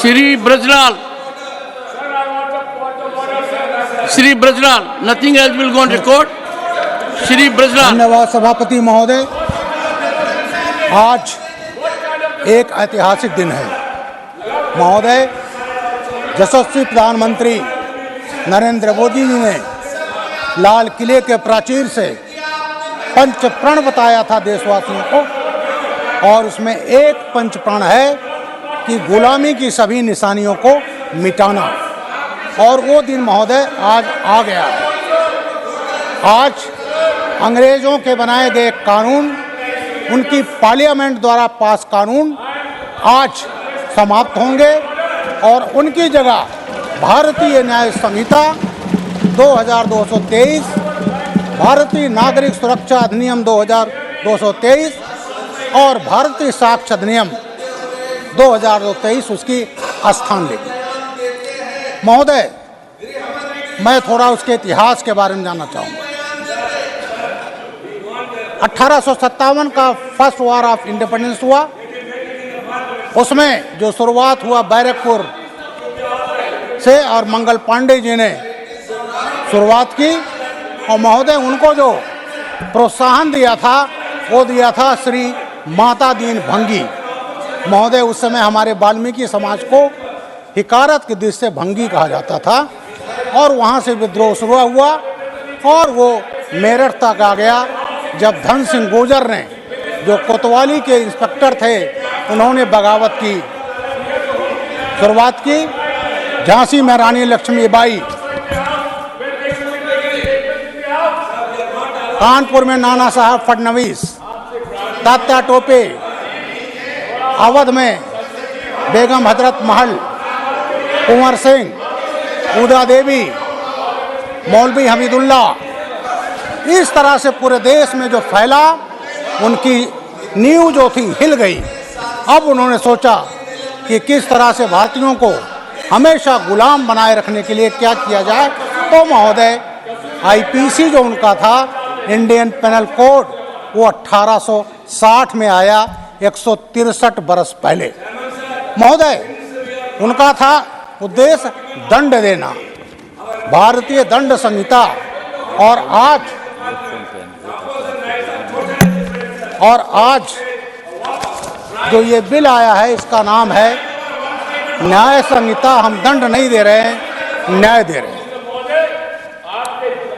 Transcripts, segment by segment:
Shri Brajlal. Shri Brajlal. Nothing else will go on record. Shri Brajlal. धन्यवाद सभापति महोदय। आज एक ऐतिहासिक दिन है महोदय। यशस्वी प्रधानमंत्री नरेंद्र मोदी जी ने लाल किले के प्राचीर से पंच प्रण बताया था देशवासियों को, और उसमें एक पंच प्रण है कि गुलामी की सभी निशानियों को मिटाना, और वो दिन महोदय आज आ गया है। आज अंग्रेजों के बनाए गए कानून, उनकी पार्लियामेंट द्वारा पास कानून आज समाप्त होंगे और उनकी जगह भारतीय न्याय संहिता 2223, भारतीय नागरिक सुरक्षा अधिनियम 2223 और भारतीय साक्ष्य अधिनियम 2023 उसकी स्थान लेगी। महोदय, मैं थोड़ा उसके इतिहास के बारे में जानना चाहूँगा। 1857 का फर्स्ट वॉर ऑफ इंडिपेंडेंस हुआ, उसमें जो शुरुआत हुआ बैरकपुर से और मंगल पांडे जी ने शुरुआत की, और महोदय उनको जो प्रोत्साहन दिया था वो दिया था श्री माता दीन भंगी महोदय। उस समय हमारे वाल्मीकि समाज को हिकारत की दृष्टि से भंगी कहा जाता था, और वहाँ से विद्रोह शुरू हुआ और वो मेरठ तक आ गया। जब धन सिंह गुर्जर ने, जो कोतवाली के इंस्पेक्टर थे, उन्होंने बगावत की शुरुआत की। झांसी में रानी लक्ष्मीबाई, कानपुर में नाना साहब फडणवीस, तात्या टोपे, अवध में बेगम हजरत महल, कुंवर सिंह, उदा देवी, मौलवी हमीदुल्ला, इस तरह से पूरे देश में जो फैला, उनकी नींव जो थी हिल गई। अब उन्होंने सोचा कि किस तरह से भारतीयों को हमेशा गुलाम बनाए रखने के लिए क्या किया जाए। तो महोदय आईपीसी जो उनका था, इंडियन पेनल कोड, वो 1860 में आया, 163 बरस पहले। महोदय उनका था उद्देश्य दंड देना, भारतीय दंड संहिता। और आज जो ये बिल आया है, इसका नाम है न्याय संहिता। हम दंड नहीं दे रहे हैं, न्याय दे रहे हैं।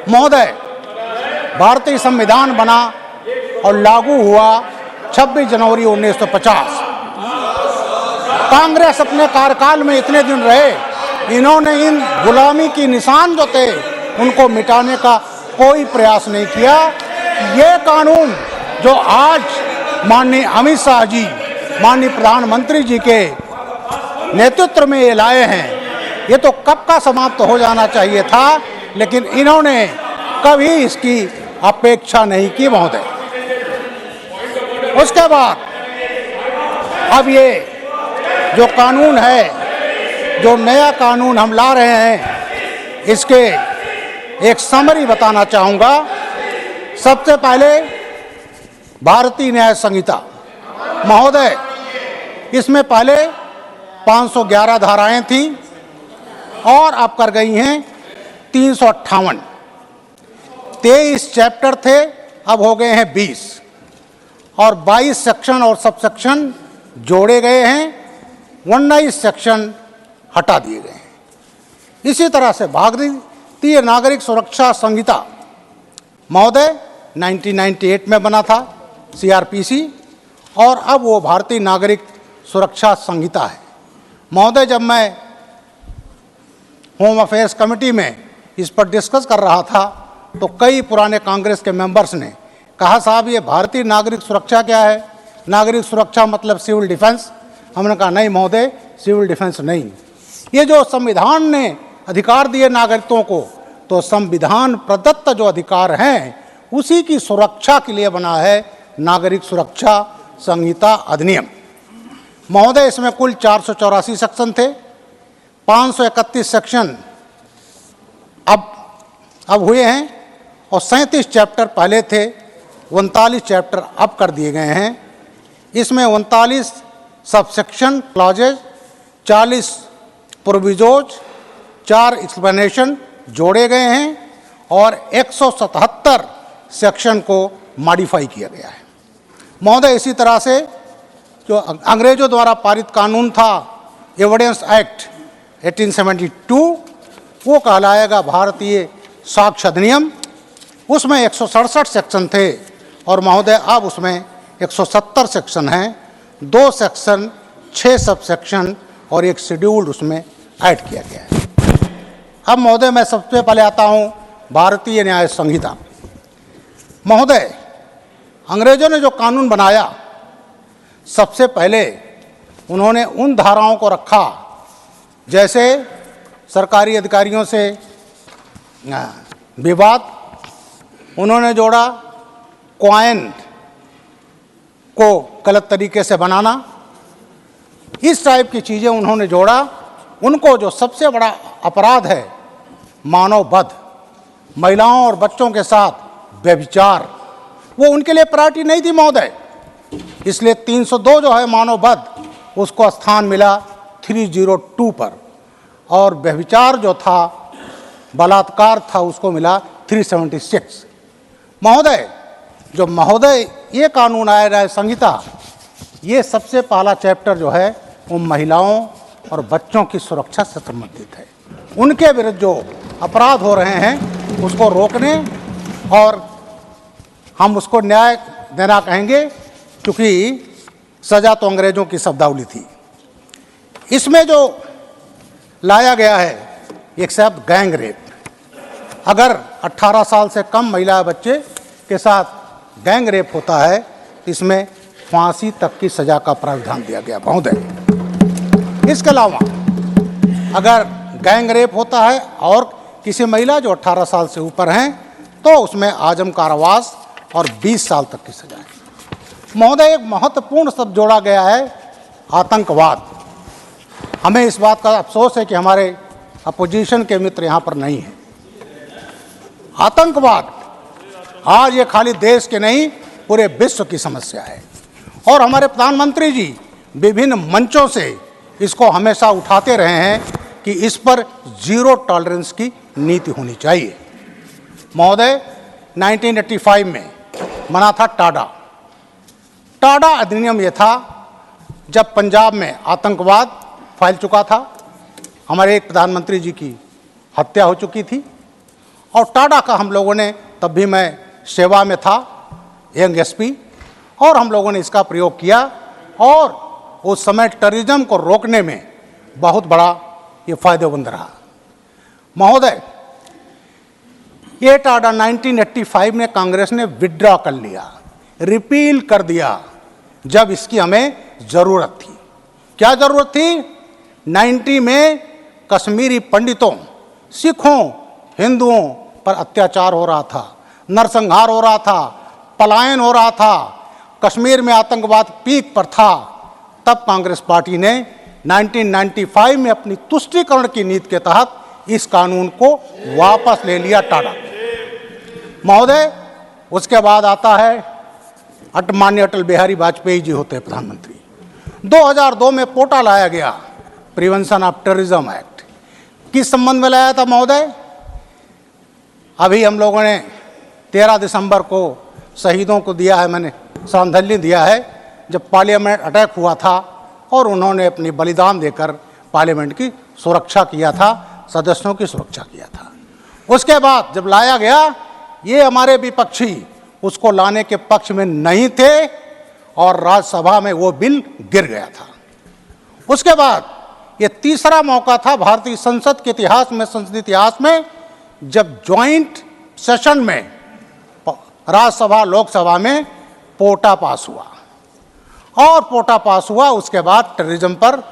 महोदय, भारतीय संविधान बना और लागू हुआ 26 जनवरी 1950। कांग्रेस अपने कार्यकाल में इतने दिन रहे, इन्होंने इन गुलामी की निशान जो थे उनको मिटाने का कोई प्रयास नहीं किया। ये कानून जो आज माननीय अमित शाह जी, माननीय प्रधानमंत्री जी के नेतृत्व में ये लाए हैं, ये तो कब का समाप्त हो जाना चाहिए था, लेकिन इन्होंने कभी इसकी अपेक्षा नहीं की महोदय। उसके बाद अब ये जो कानून है, जो नया कानून हम ला रहे हैं, इसके एक समरी बताना चाहूँगा। सबसे पहले भारतीय न्याय संहिता महोदय, इसमें पहले 511 धाराएं थी और अब कर गई हैं 358। 23 चैप्टर थे, अब हो गए हैं 20, और 22 सेक्शन और सब सेक्शन जोड़े गए हैं, 19 सेक्शन हटा दिए गए हैं। इसी तरह से भारतीय नागरिक सुरक्षा संहिता महोदय 1998 में बना था, सीआरपीसी, और अब वो भारतीय नागरिक सुरक्षा संहिता है। महोदय, जब मैं होम अफेयर्स कमेटी में इस पर डिस्कस कर रहा था, तो कई पुराने कांग्रेस के मेंबर्स ने कहा, साहब ये भारतीय नागरिक सुरक्षा क्या है? नागरिक सुरक्षा मतलब सिविल डिफेंस। हमने कहा नहीं महोदय, सिविल डिफेंस नहीं। ये जो संविधान ने अधिकार दिए नागरिकों को, तो संविधान प्रदत्त जो अधिकार हैं उसी की सुरक्षा के लिए बना है नागरिक सुरक्षा संहिता अधिनियम। महोदय, इसमें कुल 484 सेक्शन थे, 531 सेक्शन अब हुए हैं, और 37 चैप्टर पहले थे, 39 चैप्टर अब कर दिए गए हैं। इसमें 39 सबसेक्शन क्लॉजेज, 40 प्रोविजोज, 4 एक्सप्लेनेशन जोड़े गए हैं और 177 सेक्शन को मॉडिफाई किया गया है। महोदय, इसी तरह से जो अंग्रेजों द्वारा पारित कानून था एविडेंस एक्ट 1872, वो कहलाएगा भारतीय साक्ष्य अधिनियम। उसमें 167 सेक्शन थे और महोदय अब उसमें 170 सेक्शन हैं, 2 सेक्शन, 6 सब सेक्शन और एक शेड्यूल उसमें ऐड किया गया है। अब महोदय मैं सबसे पहले आता हूँ भारतीय न्याय संहिता। महोदय, अंग्रेजों ने जो कानून बनाया, सबसे पहले उन्होंने उन धाराओं को रखा जैसे सरकारी अधिकारियों से विवाद, उन्होंने जोड़ा क्वाइन को गलत तरीके से बनाना, इस टाइप की चीज़ें उन्होंने जोड़ा। उनको जो सबसे बड़ा अपराध है मानव वध, महिलाओं और बच्चों के साथ व्यभिचार, वो उनके लिए प्रायोरिटी नहीं थी महोदय। इसलिए 302 जो है मानव वध, उसको स्थान मिला 302 पर, और व्यभिचार जो था, बलात्कार था, उसको मिला 376। महोदय, जो महोदय ये कानून आया न्याय संहिता, ये सबसे पहला चैप्टर जो है वो महिलाओं और बच्चों की सुरक्षा से संबंधित है। उनके विरुद्ध जो अपराध हो रहे हैं उसको रोकने, और हम उसको न्याय देना कहेंगे, क्योंकि सजा तो अंग्रेजों की शब्दावली थी। इसमें जो लाया गया है एक शब्द गैंग रेप। अगर 18 साल से कम महिला बच्चे के साथ गैंग रेप होता है, इसमें फांसी तक की सजा का प्रावधान दिया गया महोदय। इसके अलावा अगर गैंग रेप होता है और किसी महिला जो 18 साल से ऊपर हैं, तो उसमें आजम कारावास और 20 साल तक की सजा है। महोदय, एक महत्वपूर्ण शब्द जोड़ा गया है आतंकवाद। हमें इस बात का अफसोस है कि हमारे अपोजिशन के मित्र यहाँ पर नहीं हैं। आतंकवाद आज ये खाली देश के नहीं, पूरे विश्व की समस्या है, और हमारे प्रधानमंत्री जी विभिन्न मंचों से इसको हमेशा उठाते रहे हैं कि इस पर जीरो टॉलरेंस की नीति होनी चाहिए। महोदय, 1985 में बना था टाडा अधिनियम। ये था जब पंजाब में आतंकवाद फैल चुका था, हमारे एक प्रधानमंत्री जी की हत्या हो चुकी थी, और टाडा का हम लोगों ने, तब भी मैं सेवा में था, यंग एसपी, और हम लोगों ने इसका प्रयोग किया, और उस समय टेररिज्म को रोकने में बहुत बड़ा ये फायदेमंद रहा। महोदय, ये टाडा 1985 में कांग्रेस ने विड्रॉ कर लिया, रिपील कर दिया, जब इसकी हमें ज़रूरत थी। क्या ज़रूरत थी? 90 में कश्मीरी पंडितों, सिखों, हिंदुओं पर अत्याचार हो रहा था, नरसंहार हो रहा था, पलायन हो रहा था, कश्मीर में आतंकवाद पीक पर था। तब कांग्रेस पार्टी ने 1995 में अपनी तुष्टीकरण की नीति के तहत इस कानून को वापस ले लिया टाडा। महोदय, उसके बाद आता है माननीय अटल बिहारी वाजपेयी जी होते प्रधानमंत्री। 2002 में पोटा लाया गया, प्रिवेंशन ऑफ टेररिज्म एक्ट। किस संबंध में लाया था महोदय? अभी हम लोगों ने 13 दिसंबर को शहीदों को दिया है, मैंने श्रद्धांजलि दिया है, जब पार्लियामेंट अटैक हुआ था और उन्होंने अपनी बलिदान देकर पार्लियामेंट की सुरक्षा किया था, सदस्यों की सुरक्षा किया था। उसके बाद जब लाया गया, ये हमारे विपक्षी उसको लाने के पक्ष में नहीं थे और राज्यसभा में वो बिल गिर गया था। उसके बाद ये तीसरा मौका था भारतीय संसद के इतिहास में, संसदीय इतिहास में, जब ज्वाइंट सेशन में राज्यसभा लोकसभा में पोटा पास हुआ, और पोटा पास हुआ। उसके बाद टेररिज्म पर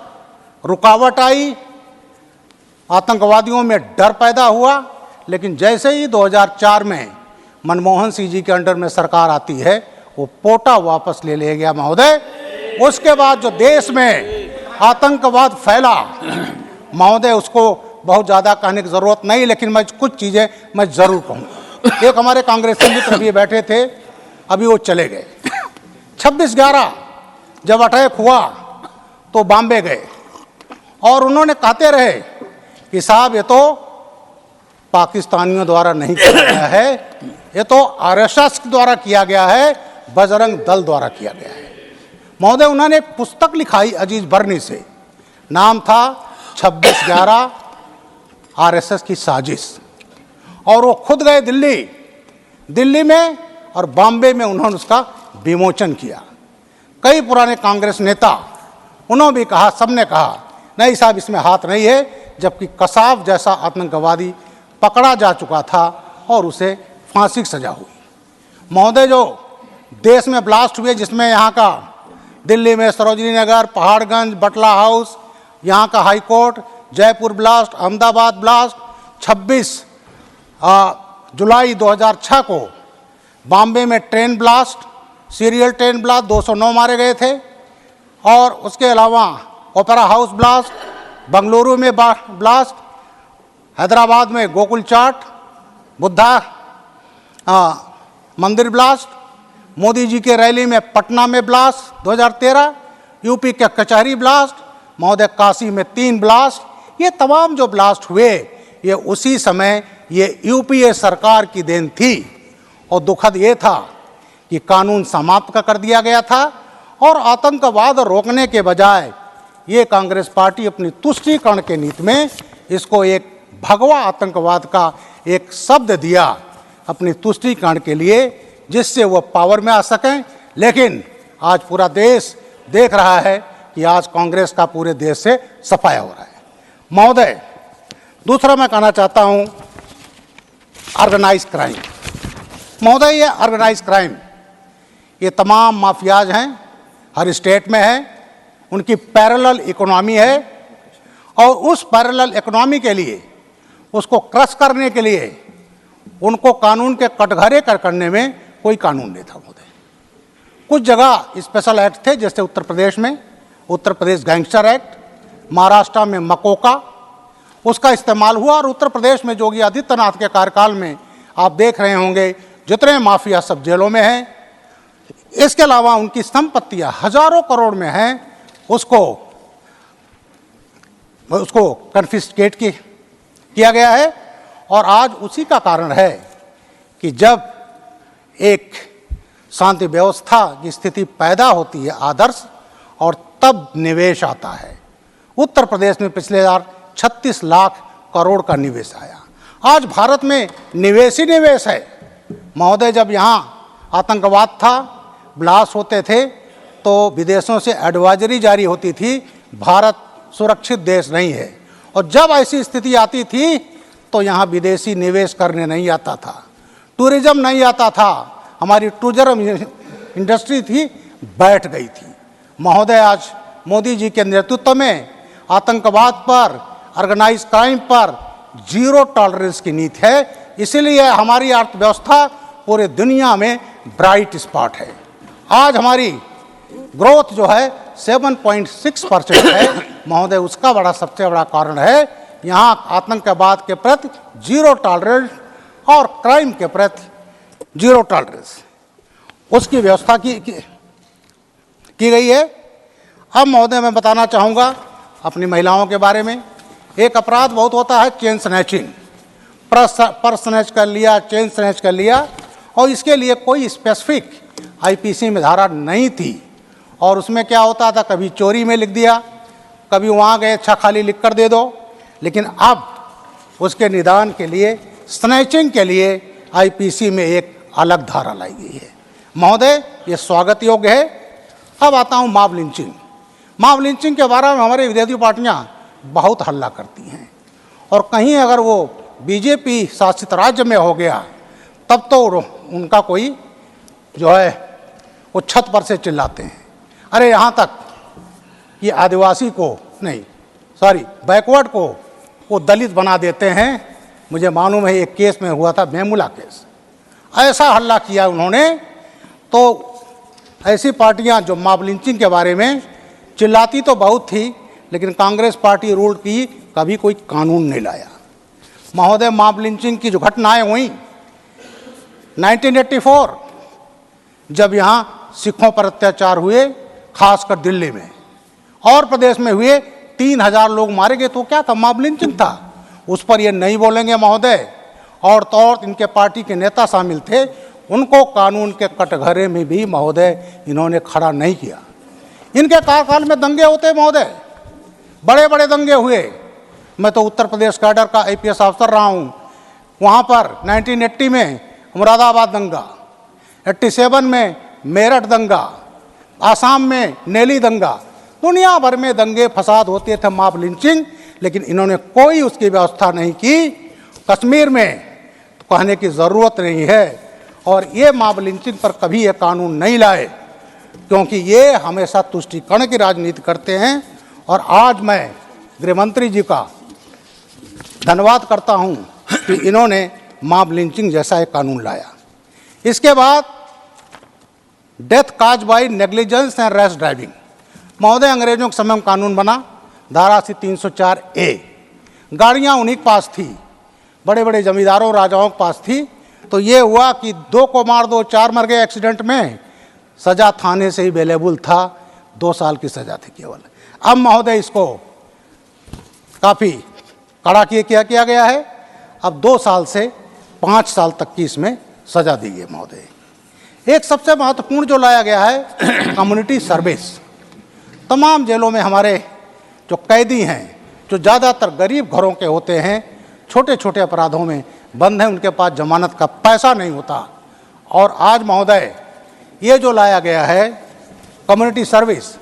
रुकावट आई, आतंकवादियों में डर पैदा हुआ। लेकिन जैसे ही 2004 में मनमोहन सिंह जी के अंडर में सरकार आती है, वो पोटा वापस ले लिया गया महोदय। उसके बाद जो देश में आतंकवाद फैला महोदय, उसको बहुत ज़्यादा कहने की ज़रूरत नहीं, लेकिन मैं कुछ चीज़ें मैं ज़रूर कहूँगा। एक हमारे कांग्रेसी मित्र भी बैठे थे, अभी वो चले गए। 26/11 जब अटैक हुआ तो बॉम्बे गए, और उन्होंने कहते रहे कि साहब ये तो पाकिस्तानियों द्वारा नहीं किया गया है, ये तो आरएसएस द्वारा किया गया है, बजरंग दल द्वारा किया गया है। महोदय, उन्होंने एक पुस्तक लिखाई अजीज बर्नी से, नाम था 26/11 आरएसएस की साजिश, और वो खुद गए दिल्ली में और बॉम्बे में उन्होंने उसका विमोचन किया। कई पुराने कांग्रेस नेता उन्होंने भी कहा, सबने कहा नहीं साहब इसमें हाथ नहीं है, जबकि कसाब जैसा आतंकवादी पकड़ा जा चुका था और उसे फांसी की सजा हुई। महोदय, जो देश में ब्लास्ट हुए, जिसमें यहाँ का दिल्ली में सरोजनी नगर, पहाड़गंज, बटला हाउस, यहाँ का high court, Jaipur blast, Ahmedabad blast, 26 जुलाई 2006 को बॉम्बे में train blast, serial train blast, 209 मारे गए थे। और उसके अलावा ओपेरा हाउस ब्लास्ट, बंगलुरु में ब्लास्ट, हैदराबाद में गोकुल चाट, बुद्धा मंदिर ब्लास्ट, मोदी जी के रैली में पटना में ब्लास्ट 2013, यूपी के कचहरी ब्लास्ट, महोदय काशी में 3 ब्लास्ट। ये तमाम जो ब्लास्ट हुए ये उसी समय ये यूपीए सरकार की देन थी। और दुखद ये था कि कानून समाप्त कर दिया गया था और आतंकवाद रोकने के बजाय ये कांग्रेस पार्टी अपनी तुष्टीकरण के नीति में इसको एक भगवा आतंकवाद का एक शब्द दिया अपनी तुष्टीकरण के लिए, जिससे वो पावर में आ सकें। लेकिन आज पूरा देश देख रहा है कि आज कांग्रेस का पूरे देश से सफाया हो रहा है। महोदय, दूसरा मैं कहना चाहता हूं ऑर्गेनाइज क्राइम। महोदय, ये ऑर्गेनाइज क्राइम, ये तमाम माफियाज हैं, हर स्टेट में है, उनकी पैरेलल इकोनॉमी है और उस पैरेलल इकोनॉमी के लिए, उसको क्रश करने के लिए उनको कानून के कटघरे करने में कोई कानून नहीं था। महोदय, कुछ जगह स्पेशल एक्ट थे, जैसे उत्तर प्रदेश में उत्तर प्रदेश गैंगस्टर एक्ट, महाराष्ट्र में मकोका, उसका इस्तेमाल हुआ। और उत्तर प्रदेश में योगी आदित्यनाथ के कार्यकाल में आप देख रहे होंगे जितने माफिया सब जेलों में हैं। इसके अलावा उनकी संपत्तियां हजारों करोड़ में हैं, उसको कन्फिस्केट किया गया है। और आज उसी का कारण है कि जब एक शांति व्यवस्था की स्थिति पैदा होती है आदर्श, और तब निवेश आता है। उत्तर प्रदेश में पिछले साल 36 लाख करोड़ का निवेश आया। आज भारत में निवेश ही निवेश है। महोदय, जब यहाँ आतंकवाद था, ब्लास्ट होते थे, तो विदेशों से एडवाइजरी जारी होती थी, भारत सुरक्षित देश नहीं है। और जब ऐसी स्थिति आती थी तो यहाँ विदेशी निवेश करने नहीं आता था, टूरिज्म नहीं आता था, हमारी टूरिज्म इंडस्ट्री थी बैठ गई थी। महोदय, आज मोदी जी के नेतृत्व में आतंकवाद पर, ऑर्गेनाइज क्राइम पर जीरो टॉलरेंस की नीति है। इसीलिए हमारी अर्थव्यवस्था पूरे दुनिया में ब्राइट स्पॉट है। आज हमारी ग्रोथ जो है 7.6% है। महोदय, उसका सबसे बड़ा कारण है यहाँ आतंकवाद के प्रति जीरो टॉलरेंस और क्राइम के प्रति जीरो टॉलरेंस, उसकी व्यवस्था की गई है। अब महोदय, मैं बताना चाहूँगा अपनी महिलाओं के बारे में। एक अपराध बहुत होता है चेन स्नैचिंग, पर्स स्नैच कर लिया, चेन स्नैच कर लिया, और इसके लिए कोई स्पेसिफिक आईपीसी में धारा नहीं थी। और उसमें क्या होता था, कभी चोरी में लिख दिया, कभी वहाँ गए अच्छा खाली लिख कर दे दो। लेकिन अब उसके निदान के लिए, स्नैचिंग के लिए आईपीसी में एक अलग धारा लाई गई है। महोदय, ये स्वागत योग्य है। अब आता हूँ मॉब लिंचिंग। मॉब लिंचिंग के बारे में हमारी विरोधी पार्टियाँ बहुत हल्ला करती हैं, और कहीं अगर वो बीजेपी शासित राज्य में हो गया तब तो उनका कोई जो है वो छत पर से चिल्लाते हैं, अरे यहाँ तक कि आदिवासी को नहीं, बैकवर्ड को वो दलित बना देते हैं। मुझे मालूम है एक केस में हुआ था, मेमुला केस, ऐसा हल्ला किया उन्होंने। तो ऐसी पार्टियां जो मॉब लिंचिंग के बारे में चिल्लाती तो बहुत थी, लेकिन कांग्रेस पार्टी रूल की कभी कोई कानून नहीं लाया। महोदय, मॉब लिंचिंग की जो घटनाएं हुई 1984, जब यहाँ सिखों पर अत्याचार हुए, खासकर दिल्ली में और प्रदेश में हुए, 3000 लोग मारे गए तो क्या था, मॉब लिंचिंग था। उस पर ये नहीं बोलेंगे महोदय। और तो और इनके पार्टी के नेता शामिल थे, उनको कानून के कटघरे में भी महोदय इन्होंने खड़ा नहीं किया। इनके कार्यकाल में दंगे होते महोदय, बड़े बड़े दंगे हुए। मैं तो उत्तर प्रदेश कैडर का IPS अफसर रहा हूँ। वहाँ पर 1980 में मुरादाबाद दंगा, 87 में मेरठ दंगा, आसाम में नेली दंगा, दुनिया भर में दंगे फसाद होते थे, मॉब लिंचिंग, लेकिन इन्होंने कोई उसकी व्यवस्था नहीं की। कश्मीर में तो कहने की ज़रूरत नहीं है। और ये मॉब लिंचिंग पर कभी ये कानून नहीं लाए, क्योंकि ये हमेशा तुष्टीकरण की राजनीति करते हैं। और आज मैं गृहमंत्री जी का धन्यवाद करता हूं कि इन्होंने मॉब लिंचिंग जैसा एक कानून लाया। इसके बाद death cause by negligence and rash driving, महोदय अंग्रेजों के समय में कानून बना, धारा 304A। गाड़ियां उन्हीं के पास थी, बड़े बड़े जमींदारों राजाओं के पास थी। तो ये हुआ कि 2 को मार दो, 4 मर गए एक्सीडेंट में, सजा थाने से ही अवेलेबल था, 2 साल की सजा थी केवल। अब महोदय इसको काफ़ी कड़ा किया गया है। अब 2 साल से 5 साल तक की इसमें सजा दी गई महोदय। एक सबसे महत्वपूर्ण जो लाया गया है कम्युनिटी सर्विस। तमाम जेलों में हमारे जो कैदी हैं, जो ज़्यादातर गरीब घरों के होते हैं, छोटे छोटे अपराधों में बंद हैं, उनके पास जमानत का पैसा नहीं होता। और आज महोदय ये जो लाया गया है कम्युनिटी सर्विस,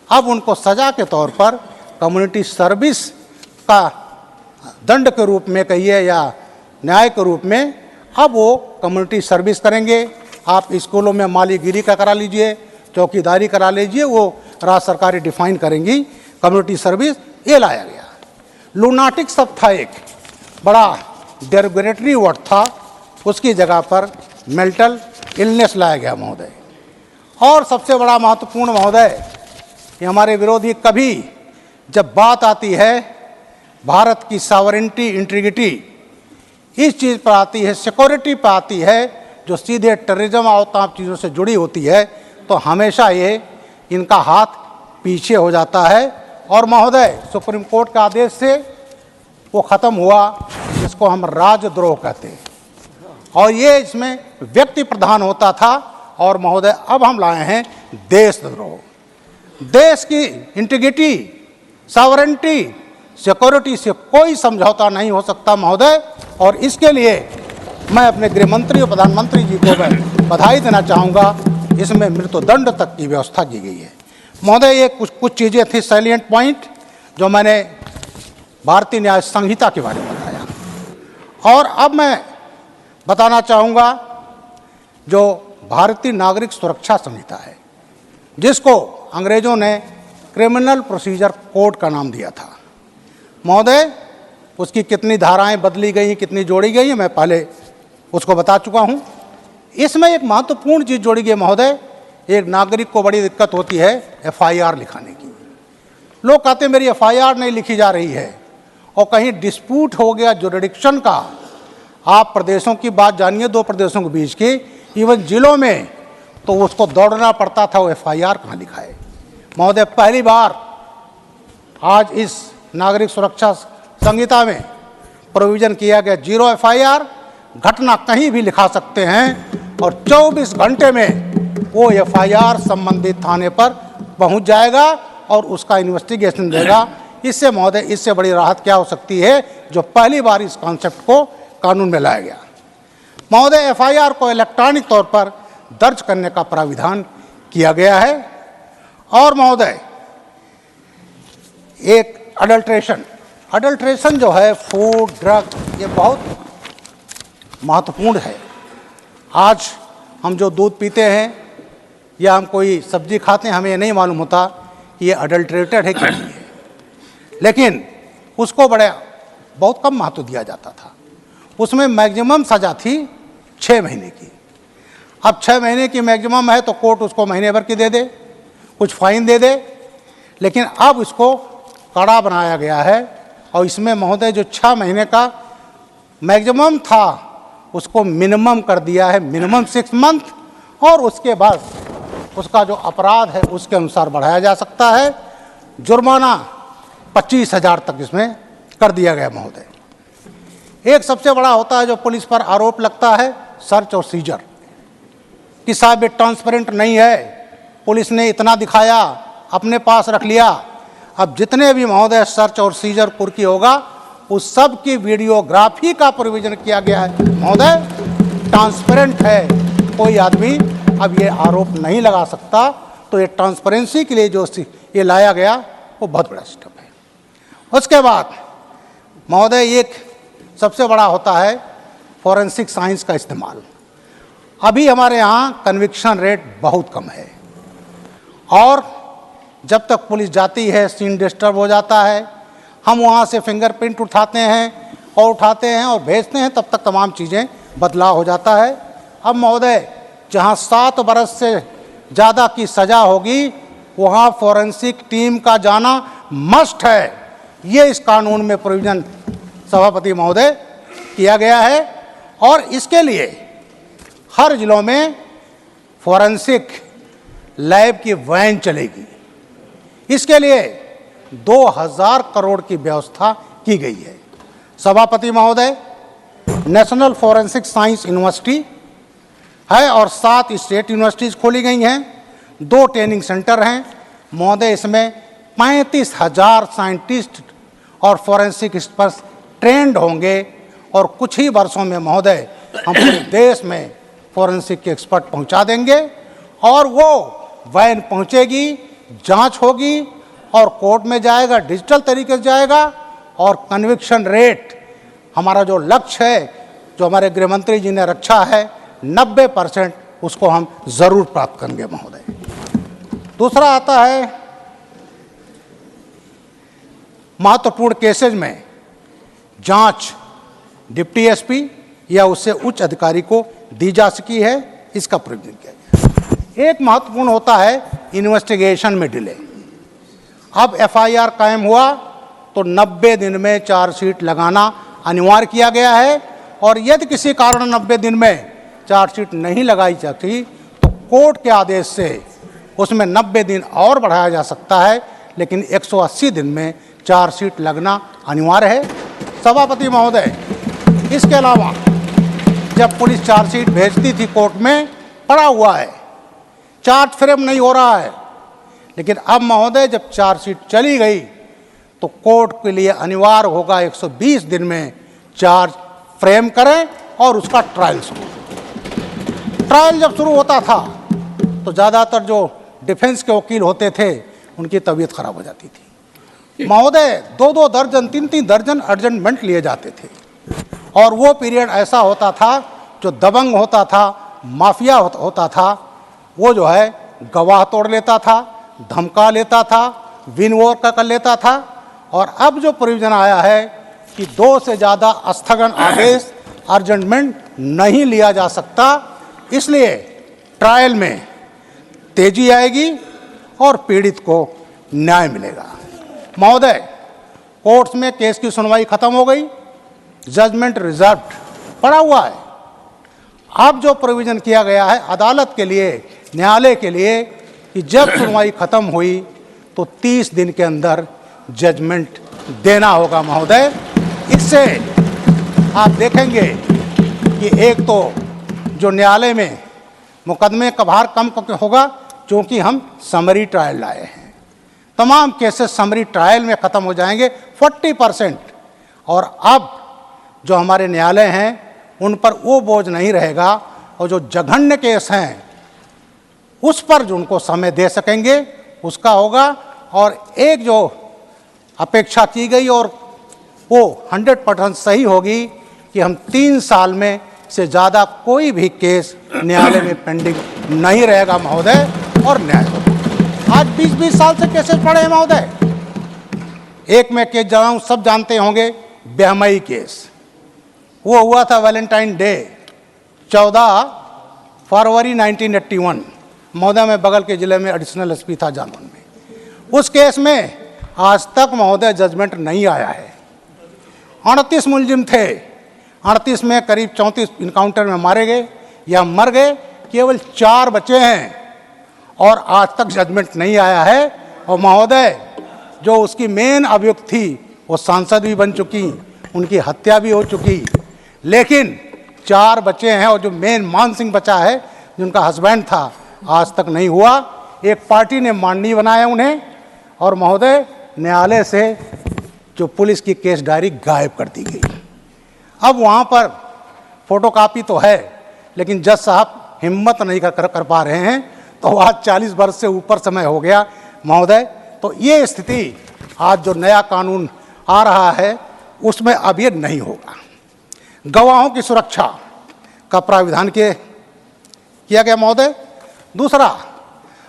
अब उनको सज़ा के तौर पर कम्युनिटी सर्विस का दंड के रूप में कहिए या न्याय के रूप में, अब वो कम्युनिटी सर्विस करेंगे। आप स्कूलों में मालीगिरी का करा लीजिए, चौकीदारी करा लीजिए, वो राज्य सरकारें डिफाइन करेंगी कम्युनिटी सर्विस। ये लाया गया। लूनाटिक शब्द था, एक बड़ा डेरोगेटरी वर्ड था, उसकी जगह पर मेंटल इलनेस लाया गया महोदय। और सबसे बड़ा महत्वपूर्ण महोदय, ये हमारे विरोधी कभी जब बात आती है भारत की सॉवरेनिटी, इंटीग्रिटी, इस चीज़ पर आती है, सिक्योरिटी पर आती है, जो सीधे टेररिज्म और तमाम चीज़ों से जुड़ी होती है, तो हमेशा ये इनका हाथ पीछे हो जाता है। और महोदय सुप्रीम कोर्ट के आदेश से वो ख़त्म हुआ, जिसको हम राजद्रोह कहते हैं, और ये इसमें व्यक्ति प्रधान होता था। और महोदय अब हम लाए हैं देशद्रोह। देश की इंटीग्रिटी, सॉवरेनिटी, सिक्योरिटी से कोई समझौता नहीं हो सकता महोदय। और इसके लिए मैं अपने गृह मंत्री और प्रधानमंत्री जी को मैं बधाई देना चाहूँगा। इसमें मृत्युदंड तक की व्यवस्था की गई है महोदय। ये कुछ चीज़ें थी सैलिएंट पॉइंट जो मैंने भारतीय न्याय संहिता के बारे में बताया। और अब मैं बताना चाहूँगा जो भारतीय नागरिक सुरक्षा संहिता है, जिसको अंग्रेज़ों ने क्रिमिनल प्रोसीजर कोड का नाम दिया था महोदय। उसकी कितनी धाराएं बदली गई, कितनी जोड़ी गई है, मैं पहले उसको बता चुका हूँ। इसमें एक महत्वपूर्ण चीज़ जोड़ी गई महोदय। एक नागरिक को बड़ी दिक्कत होती है FIR लिखाने की। लोग कहते हैं मेरी FIR नहीं लिखी जा रही है, और कहीं डिस्प्यूट हो गया जुरिडिक्शन का। आप प्रदेशों की बात जानिए, 2 प्रदेशों के बीच की, इवन जिलों में, तो उसको दौड़ना पड़ता था वो FIR कहाँ लिखा है महोदय। पहली बार आज इस नागरिक सुरक्षा संहिता में प्रोविज़न किया गया 0 FIR, घटना कहीं भी लिखा सकते हैं और 24 घंटे में वो FIR संबंधित थाने पर पहुंच जाएगा और उसका इन्वेस्टिगेशन देगा। इससे महोदय, इससे बड़ी राहत क्या हो सकती है, जो पहली बार इस कॉन्सेप्ट को कानून में लाया गया महोदय। FIR को इलेक्ट्रॉनिक तौर पर दर्ज करने का प्राविधान किया गया है। और महोदय एक अडल्ट्रेशन जो है, फूड, ड्रग, ये बहुत महत्वपूर्ण है। आज हम जो दूध पीते हैं या हम कोई सब्जी खाते हैं, हमें ये नहीं मालूम होता कि ये अडल्ट्रेटेड है कि नहीं है, लेकिन उसको बहुत कम महत्व दिया जाता था। उसमें मैक्सिमम सज़ा थी 6 महीने की। अब 6 महीने की मैक्सिमम है तो कोर्ट उसको महीने भर की दे दे, कुछ फाइन दे दे, लेकिन अब इसको कड़ा बनाया गया है। और इसमें महोदय जो 6 महीने का मैक्सिमम था उसको मिनिमम कर दिया है, मिनिमम 6 मंथ, और उसके बाद उसका जो अपराध है उसके अनुसार बढ़ाया जा सकता है। जुर्माना 25,000 तक इसमें कर दिया गया महोदय। एक सबसे बड़ा होता है जो पुलिस पर आरोप लगता है, सर्च और सीजर, कि साहब ये ट्रांसपेरेंट नहीं है, पुलिस ने इतना दिखाया, अपने पास रख लिया। अब जितने भी महोदय सर्च और सीजर कुर्की होगा, उस सब की वीडियोग्राफी का प्रोविजन किया गया है महोदय। ट्रांसपेरेंट है, कोई आदमी अब ये आरोप नहीं लगा सकता। तो ये ट्रांसपेरेंसी के लिए जो ये लाया गया वो बहुत बड़ा स्टेप है। उसके बाद महोदय एक सबसे बड़ा होता है फॉरेंसिक साइंस का इस्तेमाल। अभी हमारे यहाँ कन्विक्शन रेट बहुत कम है, और जब तक पुलिस जाती है सीन डिस्टर्ब हो जाता है, हम वहाँ से फिंगरप्रिंट उठाते हैं और भेजते हैं, तब तक तमाम चीज़ें बदलाव हो जाता है। अब महोदय जहाँ 7 बरस से ज़्यादा की सज़ा होगी, वहाँ फॉरेंसिक टीम का जाना मस्ट है। ये इस कानून में प्रोविज़न सभापति महोदय किया गया है, और इसके लिए हर जिलों में फॉरेंसिक लैब की वैन चलेगी। इसके लिए 2000 करोड़ की व्यवस्था की गई है। सभापति महोदय, नेशनल फॉरेंसिक साइंस यूनिवर्सिटी है और 7 स्टेट यूनिवर्सिटीज़ खोली गई हैं, 2 ट्रेनिंग सेंटर हैं महोदय। इसमें 35,000 साइंटिस्ट और फॉरेंसिक एक्सपर्ट्स ट्रेंड होंगे, और कुछ ही वर्षों में महोदय हम पूरे देश में फॉरेंसिक के एक्सपर्ट पहुंचा देंगे, और वो वैन पहुंचेगी, जांच होगी और कोर्ट में जाएगा, डिजिटल तरीके से जाएगा, और कन्विक्शन रेट हमारा जो लक्ष्य है, जो हमारे गृह मंत्री जी ने रखा है 90%, उसको हम ज़रूर प्राप्त करेंगे महोदय। दूसरा आता है महत्वपूर्ण केसेज में जांच डिप्टी एसपी या उससे उच्च अधिकारी को दी जा सकी है, इसका प्रोविजन किया गया। एक महत्वपूर्ण होता है इन्वेस्टिगेशन में डिले। अब एफआईआर कायम हुआ तो 90 दिन में चार्जशीट लगाना अनिवार्य किया गया है, और यदि किसी कारण 90 दिन में चार्जशीट नहीं लगाई जाती तो कोर्ट के आदेश से उसमें 90 दिन और बढ़ाया जा सकता है, लेकिन 180 दिन में चार्जशीट लगना अनिवार्य है सभापति महोदय। इसके अलावा जब पुलिस चार्जशीट भेजती थी कोर्ट में, पड़ा हुआ है, चार्ज फ्रेम नहीं हो रहा है, लेकिन अब महोदय जब चार्जशीट चली गई तो कोर्ट के लिए अनिवार्य होगा 120 दिन में चार्ज फ्रेम करें और उसका ट्रायल शुरू। ट्रायल जब शुरू होता था तो ज़्यादातर जो डिफेंस के वकील होते थे उनकी तबीयत खराब हो जाती थी महोदय। 2-2 दर्जन 3-3 दर्जन एडजमेंट लिए जाते थे, और वो पीरियड ऐसा होता था जो दबंग होता था, माफिया होता था, वो जो है गवाह तोड़ लेता था, धमका लेता था, विन वॉर कर लेता था। और अब जो प्रोविज़न आया है कि 2 से ज़्यादा स्थगन आदेश अर्जेंटमेंट नहीं लिया जा सकता, इसलिए ट्रायल में तेजी आएगी और पीड़ित को न्याय मिलेगा महोदय। कोर्ट्स में केस की सुनवाई खत्म हो गई, जजमेंट रिजर्व्ड पड़ा हुआ है। अब जो प्रोविज़न किया गया है अदालत के लिए, न्यायालय के लिए, कि जब सुनवाई खत्म हुई तो 30 दिन के अंदर जजमेंट देना होगा महोदय। इससे आप देखेंगे कि एक तो जो न्यायालय में मुकदमे का भार कम होगा, क्योंकि हम समरी ट्रायल लाए हैं, तमाम केसेस समरी ट्रायल में ख़त्म हो जाएंगे 40%। और अब जो हमारे न्यायालय हैं उन पर वो बोझ नहीं रहेगा, और जो जघन्य केस हैं उस पर जो उनको समय दे सकेंगे उसका होगा। और एक जो अपेक्षा की गई और वो 100% सही होगी कि हम 3 साल में से ज़्यादा कोई भी केस न्यायालय में पेंडिंग नहीं रहेगा महोदय, और न्याय होगा। आज 20-20 साल से केसेस पड़े हैं महोदय। एक मैं केस जाऊँ, सब जानते होंगे, बेहमई केस, वो हुआ था वैलेंटाइन डे 14 फरवरी 1981 महोदय। मैं बगल के ज़िले में एडिशनल एसपी था जालौन में। उस केस में आज तक महोदय जजमेंट नहीं आया है। 38 मुलजिम थे, 38 में करीब 34 इनकाउंटर में मारे गए या मर गए, केवल 4 बचे हैं, और आज तक जजमेंट नहीं आया है। और महोदय जो उसकी मेन अभियुक्त थी वो सांसद भी बन चुकी, उनकी हत्या भी हो चुकी, लेकिन 4 बचे हैं और जो मेन मान सिंह बचा है जिनका हस्बैंड था, आज तक नहीं हुआ। एक पार्टी ने माननीय बनाया उन्हें, और महोदय न्यायालय से जो पुलिस की केस डायरी गायब कर दी गई। अब वहाँ पर फोटोकॉपी तो है, लेकिन जज साहब हिम्मत नहीं कर पा रहे हैं, तो आज 40 वर्ष से ऊपर समय हो गया महोदय। तो ये स्थिति आज जो नया कानून आ रहा है उसमें अब ये नहीं होगा। गवाहों की सुरक्षा का प्राविधान किया गया महोदय। दूसरा,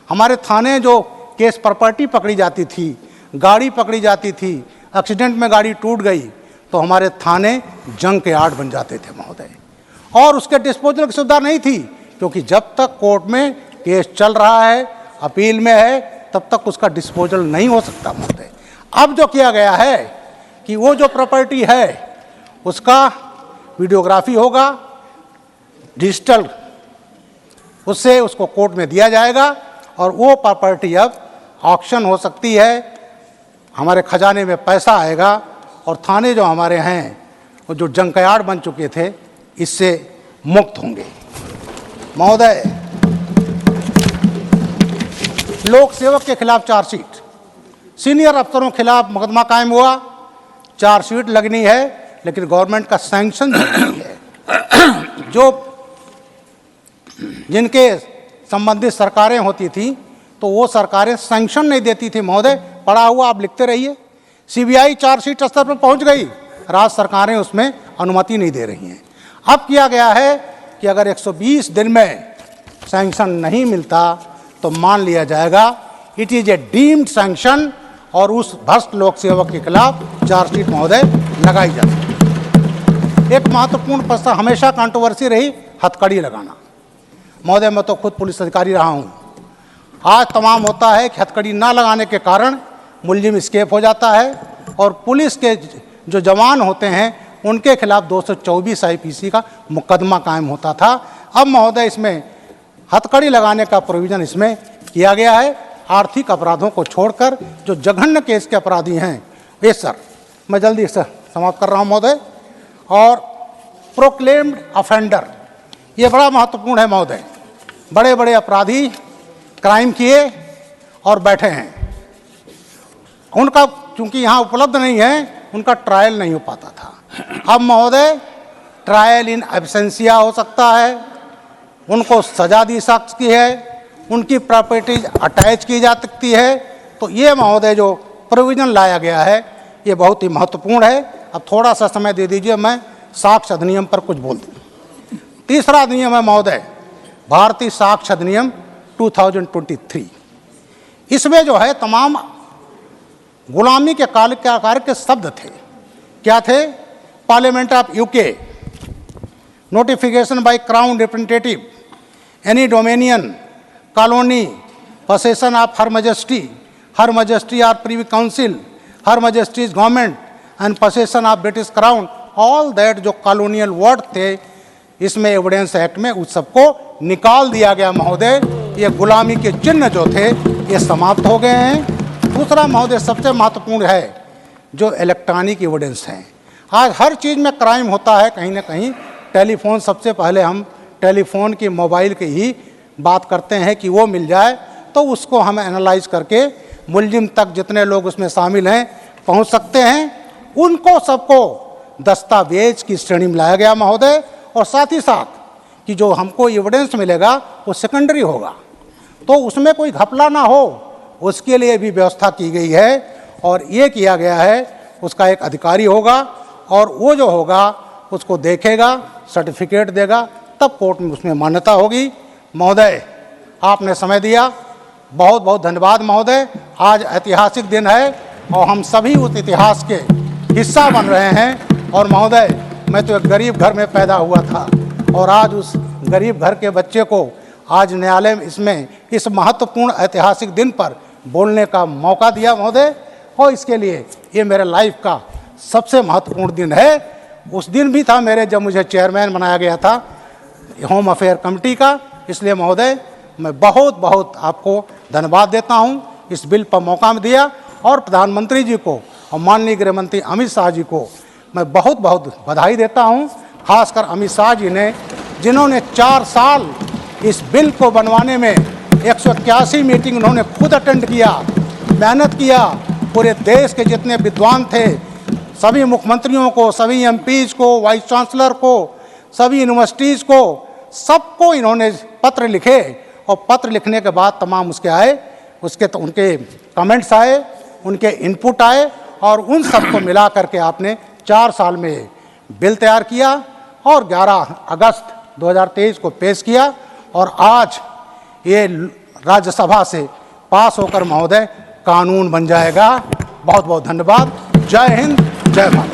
हमारे थाने जो केस प्रॉपर्टी पकड़ी जाती थी, गाड़ी पकड़ी जाती थी, एक्सीडेंट में गाड़ी टूट गई, तो हमारे थाने जंक यार्ड बन जाते थे महोदय, और उसके डिस्पोजल की सुविधा नहीं थी, क्योंकि जब तक कोर्ट में केस चल रहा है, अपील में है, तब तक उसका डिस्पोजल नहीं हो सकता महोदय। अब जो किया गया है कि वो जो प्रॉपर्टी है उसका वीडियोग्राफी होगा, डिजिटल, उससे उसको कोर्ट में दिया जाएगा, और वो प्रॉपर्टी अब ऑक्शन हो सकती है, हमारे खजाने में पैसा आएगा, और थाने जो हमारे हैं वो जो जंकयार्ड बन चुके थे इससे मुक्त होंगे महोदय। लोक सेवक के खिलाफ चार्जशीट, सीनियर अफसरों के खिलाफ मुकदमा कायम हुआ, चार्जशीट लगनी है, लेकिन गवर्नमेंट का सैंक्शन जरूरी है। जो जिनके संबंधित सरकारें होती थी तो वो सरकारें सैंक्शन नहीं देती थी महोदय, पड़ा हुआ आप लिखते रहिए। सीबीआई चार्जशीट स्तर पर पहुंच गई, राज्य सरकारें उसमें अनुमति नहीं दे रही हैं। अब किया गया है कि अगर 120 दिन में सैंक्शन नहीं मिलता तो मान लिया जाएगा it is a deemed sanction, और उस भ्रष्ट लोक सेवक के खिलाफ चार्जशीट महोदय लगाई जाती। एक महत्वपूर्ण प्रश्न हमेशा कंट्रोवर्सी रही, हथकड़ी लगाना महोदय। मैं तो खुद पुलिस अधिकारी रहा हूँ। आज तमाम होता है कि हथकड़ी ना लगाने के कारण मुलजिम एस्केप हो जाता है, और पुलिस के जो जवान होते हैं उनके खिलाफ 224 IPC का मुकदमा कायम होता था। अब महोदय इसमें हथकड़ी लगाने का प्रोविज़न इसमें किया गया है, आर्थिक अपराधों को छोड़कर जो जघन्य केस के अपराधी हैं। ये सर, मैं जल्दी से समाप्त कर रहा हूँ महोदय। और प्रोक्लेम्ड ऑफेंडर, ये बड़ा महत्वपूर्ण है महोदय। बड़े बड़े अपराधी क्राइम किए और बैठे हैं, उनका चूंकि यहाँ उपलब्ध नहीं है, उनका ट्रायल नहीं हो पाता था। अब महोदय ट्रायल इन एब्सेंसिया हो सकता है, उनको सजा दी सकती है, उनकी प्रॉपर्टीज अटैच की जा सकती है। तो ये महोदय जो प्रोविज़न लाया गया है ये बहुत ही महत्वपूर्ण है। अब थोड़ा सा समय दे दीजिए, मैं साक्ष्य अधिनियम पर कुछ बोल दूँ। तीसरा अधिनियम है महोदय भारतीय साक्ष्य अधिनियम 2023। इसमें जो है तमाम गुलामी के काल के आकार के शब्द थे। क्या थे? Parliament of UK, notification by crown representative, any dominion, colony, possession of Her Majesty or Privy Council, Her Majesty's government and possession of British Crown, all that जो कॉलोनियल वर्ड थे इसमें एविडेंस एक्ट में उस सबको निकाल दिया गया महोदय। ये गुलामी के चिन्ह जो थे ये समाप्त हो गए हैं। दूसरा महोदय सबसे महत्वपूर्ण है जो इलेक्ट्रॉनिक एविडेंस हैं। आज हर चीज़ में क्राइम होता है कहीं ना कहीं। टेलीफोन, सबसे पहले हम टेलीफोन की, मोबाइल की ही बात करते हैं कि वो मिल जाए तो उसको हम एनालाइज करके मुलजिम तक जितने लोग उसमें शामिल हैं पहुंच सकते हैं। उनको सबको दस्तावेज की श्रेणी में लाया गया महोदय, और साथ ही साथ कि जो हमको एविडेंस मिलेगा वो सेकेंडरी होगा, तो उसमें कोई घपला ना हो उसके लिए भी व्यवस्था की गई है। और ये किया गया है, उसका एक अधिकारी होगा और वो जो होगा उसको देखेगा, सर्टिफिकेट देगा, तब कोर्ट में उसमें मान्यता होगी। महोदय आपने समय दिया, बहुत बहुत धन्यवाद महोदय। आज ऐतिहासिक दिन है और हम सभी उस इतिहास के हिस्सा बन रहे हैं। और महोदय मैं तो एक गरीब घर में पैदा हुआ था और आज उस गरीब घर के बच्चे को आज न्यायालय में इसमें इस महत्वपूर्ण ऐतिहासिक दिन पर बोलने का मौका दिया महोदय, और इसके लिए ये मेरे लाइफ का सबसे महत्वपूर्ण दिन है। उस दिन भी था मेरे जब मुझे चेयरमैन बनाया गया था होम अफेयर कमेटी का। इसलिए महोदय मैं बहुत बहुत आपको धन्यवाद देता हूँ, इस बिल पर मौका दिया। और प्रधानमंत्री जी को और माननीय गृह मंत्री अमित शाह जी को मैं बहुत बहुत बधाई देता हूं। खासकर अमित शाह जी ने, जिन्होंने 4 साल इस बिल को बनवाने में 181 मीटिंग उन्होंने खुद अटेंड किया, मेहनत किया। पूरे देश के जितने विद्वान थे सभी मुख्यमंत्रियों को, सभी एमपीज को, वाइस चांसलर को, सभी यूनिवर्सिटीज़ को, सबको इन्होंने पत्र लिखे और पत्र लिखने के बाद तमाम उसके आए, उसके तो उनके कमेंट्स आए, उनके इनपुट आए और उन सबको मिला करके आपने 4 साल में बिल तैयार किया और 11 अगस्त 2023 को पेश किया और आज ये राज्यसभा से पास होकर महोदय कानून बन जाएगा। बहुत बहुत धन्यवाद। जय हिंद, जय भारत।